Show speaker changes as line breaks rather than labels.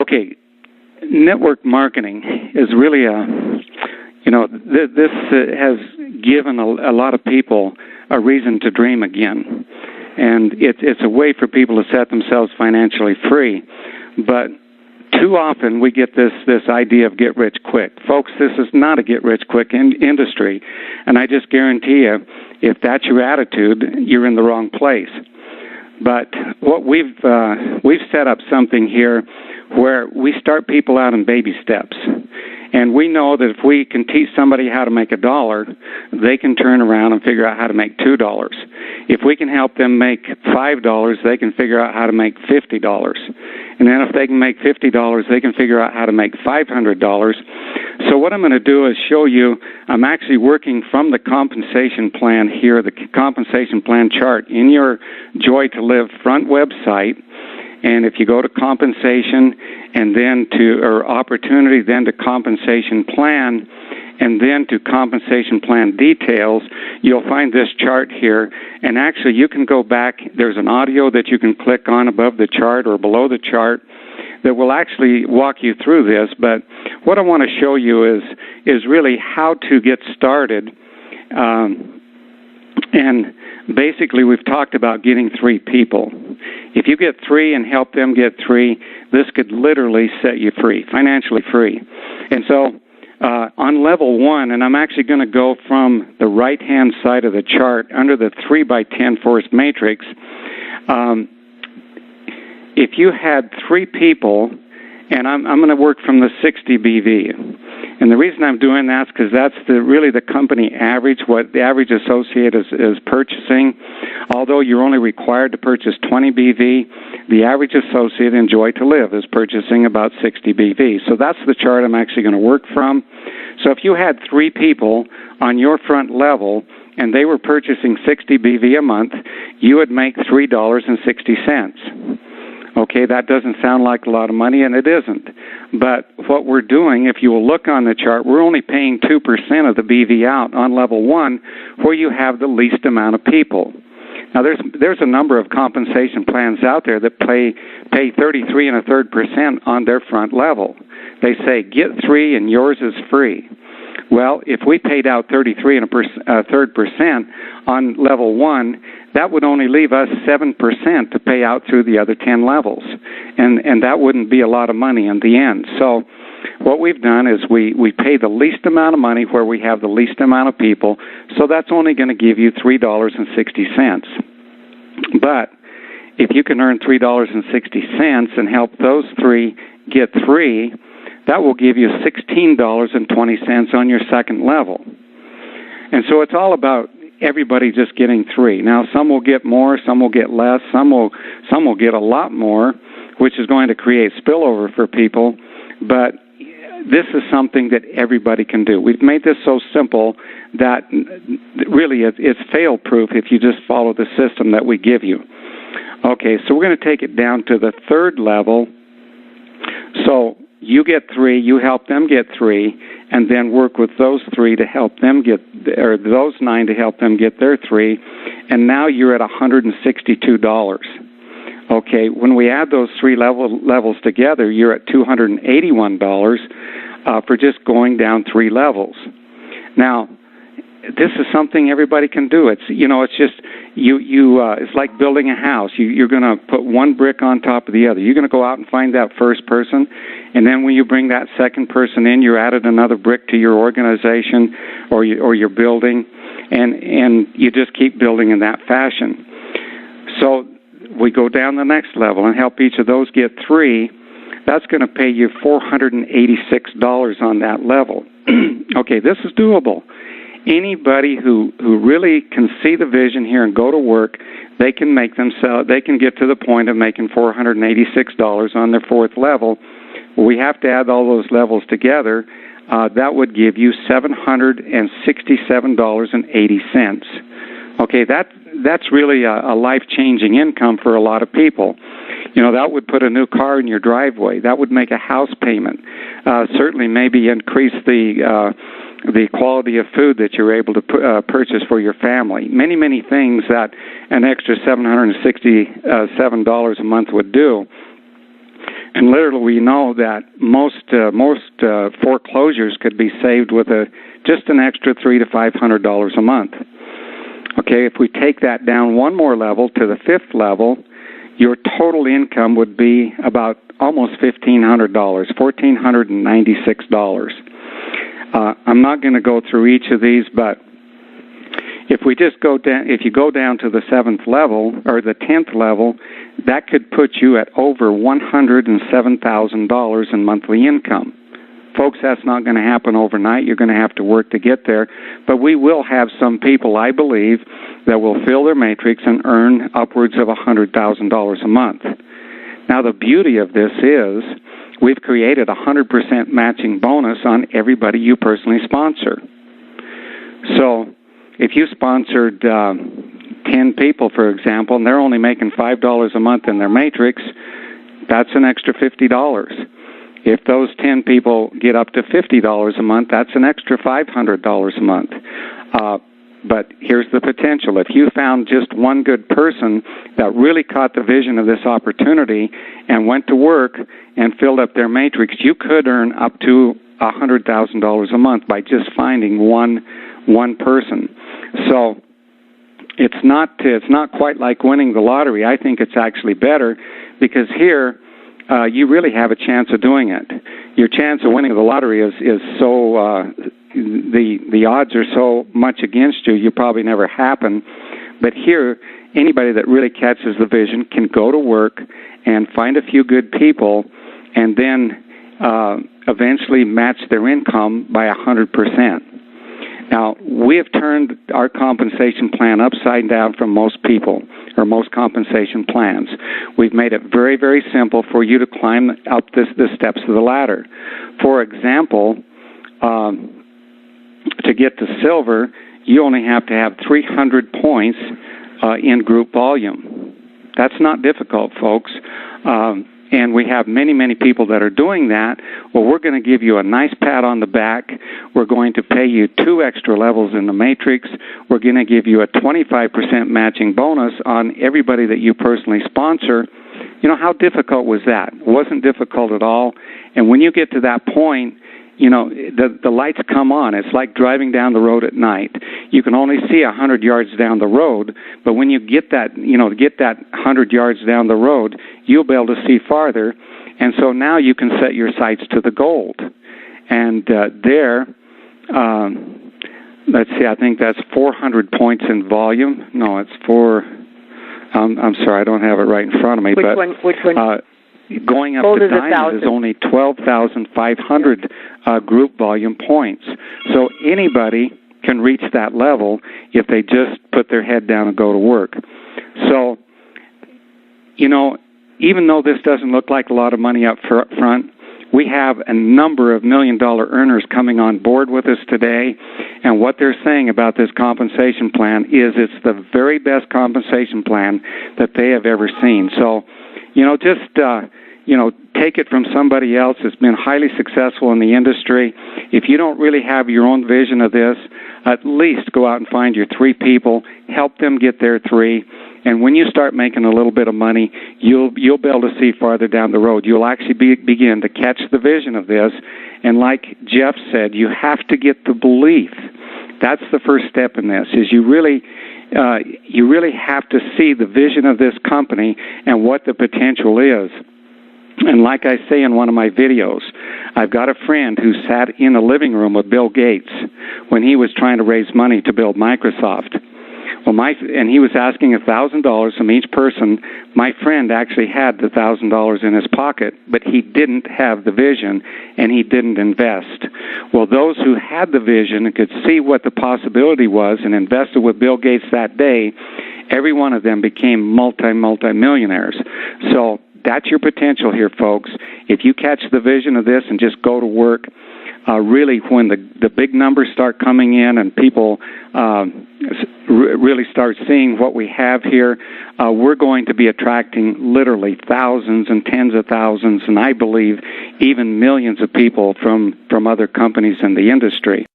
Okay, network marketing is really this has given a lot of people a reason to dream again. And it's a way for people to set themselves financially free. But too often we get this idea of get rich quick. Folks, this is not a get rich quick industry. And I just guarantee you, if that's your attitude, you're in the wrong place. But what we've set up something here where we start people out in baby steps. And we know that if we can teach somebody how to make $1, they can turn around and figure out how to make $2. If we can help them make $5, they can figure out how to make $50. And then if they can make $50, they can figure out how to make $500. So what I'm going to do is show you, I'm actually working from the compensation plan here, the compensation plan chart in your Joy to Live front website. And if you go to compensation and then or opportunity, then to compensation plan, and then to compensation plan details, you'll find this chart here. And actually, you can go back. There's an audio that you can click on above the chart or below the chart that will actually walk you through this. But what I want to show you is really how to get started. And basically, we've talked about getting 3 people. If you get 3 and help them get 3, this could literally set you free, financially free. And so on level 1, and I'm actually going to go from the right-hand side of the chart under the 3x10 force matrix. If you had 3 people, and I'm going to work from the 60 BV. And the reason I'm doing that is because that's really the company average, what the average associate is purchasing. Although you're only required to purchase 20 BV, the average associate in Joy to Live is purchasing about 60 BV. So that's the chart I'm actually going to work from. So if you had 3 people on your front level and they were purchasing 60 BV a month, you would make $3.60. Okay, that doesn't sound like a lot of money, and it isn't. But what we're doing, if you will look on the chart, we're only paying 2% of the BV out on level 1, where you have the least amount of people. Now, there's a number of compensation plans out there that pay 33 1/3% on their front level. They say, get 3 and yours is free. Well, if we paid out 33 1/3% on level 1, that would only leave us 7% to pay out through the other 10 levels. And that wouldn't be a lot of money in the end. So what we've done is we pay the least amount of money where we have the least amount of people. So that's only going to give you $3.60. But if you can earn $3.60 and help those 3 get 3, that will give you $16.20 on your second level. And so it's all about everybody just getting 3. Now, some will get more, some will get less, some will get a lot more, which is going to create spillover for people. But this is something that everybody can do. We've made this so simple that really it's fail-proof if you just follow the system that we give you. Okay, so we're going to take it down to the 3rd level. So you get 3, you help them get 3, and then work with those 3 to help them get, or those 9 to help them get their 3, and now you're at $162. Okay, when we add those 3 levels together, you're at $281 for just going down 3 levels. Now, this is something everybody can do. It's just it's like building a house. You're going to put one brick on top of the other. You're going to go out and find that first person, and then when you bring that second person in, you added another brick to your organization or your building, and you just keep building in that fashion. So we go down the next level and help each of those get 3. That's going to pay you $486 on that level. Okay, this is doable. Anybody who really can see the vision here and go to work, they can get to the point of making $486 on their 4th level. We have to add all those levels together. That would give you $767.80. Okay, that's really a life-changing income for a lot of people. That would put a new car in your driveway. That would make a house payment. Certainly maybe increase the quality of food that you're able to purchase for your family. Many, many things that an extra $767 a month would do. And literally, we know that most foreclosures could be saved with just an extra $300 to $500 a month. Okay, if we take that down one more level to the 5th level, your total income would be about almost $1,500, $1,496. I'm not going to go through each of these, but if we just go down, if you go down to the 7th level or the 10th level, that could put you at over $107,000 in monthly income. Folks, that's not going to happen overnight. You're going to have to work to get there. But we will have some people, I believe, that will fill their matrix and earn upwards of $100,000 a month. Now, the beauty of this is we've created a 100% matching bonus on everybody you personally sponsor. So if you sponsored 10 people, for example, and they're only making $5 a month in their matrix, that's an extra $50. If those 10 people get up to $50 a month, that's an extra $500 a month. But here's the potential. If you found just one good person that really caught the vision of this opportunity and went to work and filled up their matrix, you could earn up to $100,000 a month by just finding one person. So it's not quite like winning the lottery. I think it's actually better because here you really have a chance of doing it. Your chance of winning the lottery is so the odds are so much against you, you probably never happen. But here, anybody that really catches the vision can go to work and find a few good people and then eventually match their income by 100%. Now, we have turned our compensation plan upside down from most people, or most compensation plans. We've made it very, very simple for you to climb up the steps of the ladder. For example, to get to silver, you only have to have 300 points in group volume. That's not difficult, folks. And we have many, many people that are doing that. Well, we're going to give you a nice pat on the back. We're going to pay you 2 extra levels in the matrix. We're going to give you a 25% matching bonus on everybody that you personally sponsor. You know, how difficult was that? It wasn't difficult at all. And when you get to that point, you know, the lights come on. It's like driving down the road at night. You can only see 100 yards down the road, but when you get that 100 yards down the road, you'll be able to see farther. And so now you can set your sights to the gold. And let's see, I think that's 400 points in volume. No, it's I'm sorry, I don't have it right in front of me.
Which one?
Going up to diamond is only 12,500 group volume points. So anybody can reach that level if they just put their head down and go to work. So, you know, even though this doesn't look like a lot of money up front, we have a number of million-dollar earners coming on board with us today, and what they're saying about this compensation plan is it's the very best compensation plan that they have ever seen. So, you know, just, take it from somebody else that's been highly successful in the industry. If you don't really have your own vision of this, at least go out and find your 3 people, help them get their 3, and when you start making a little bit of money, you'll be able to see farther down the road. You'll actually begin to catch the vision of this, and like Jeff said, you have to get the belief. That's the first step in this, is you really have to see the vision of this company and what the potential is. And like I say in one of my videos, I've got a friend who sat in a living room with Bill Gates when he was trying to raise money to build Microsoft. Well, and he was asking $1,000 from each person. My friend actually had the $1,000 in his pocket, but he didn't have the vision, and he didn't invest. Well, those who had the vision and could see what the possibility was and invested with Bill Gates that day, every one of them became multi-millionaires. So that's your potential here, folks. If you catch the vision of this and just go to work, really when the big numbers start coming in and people really start seeing what we have here, we're going to be attracting literally thousands and tens of thousands, and I believe even millions of people from other companies in the industry.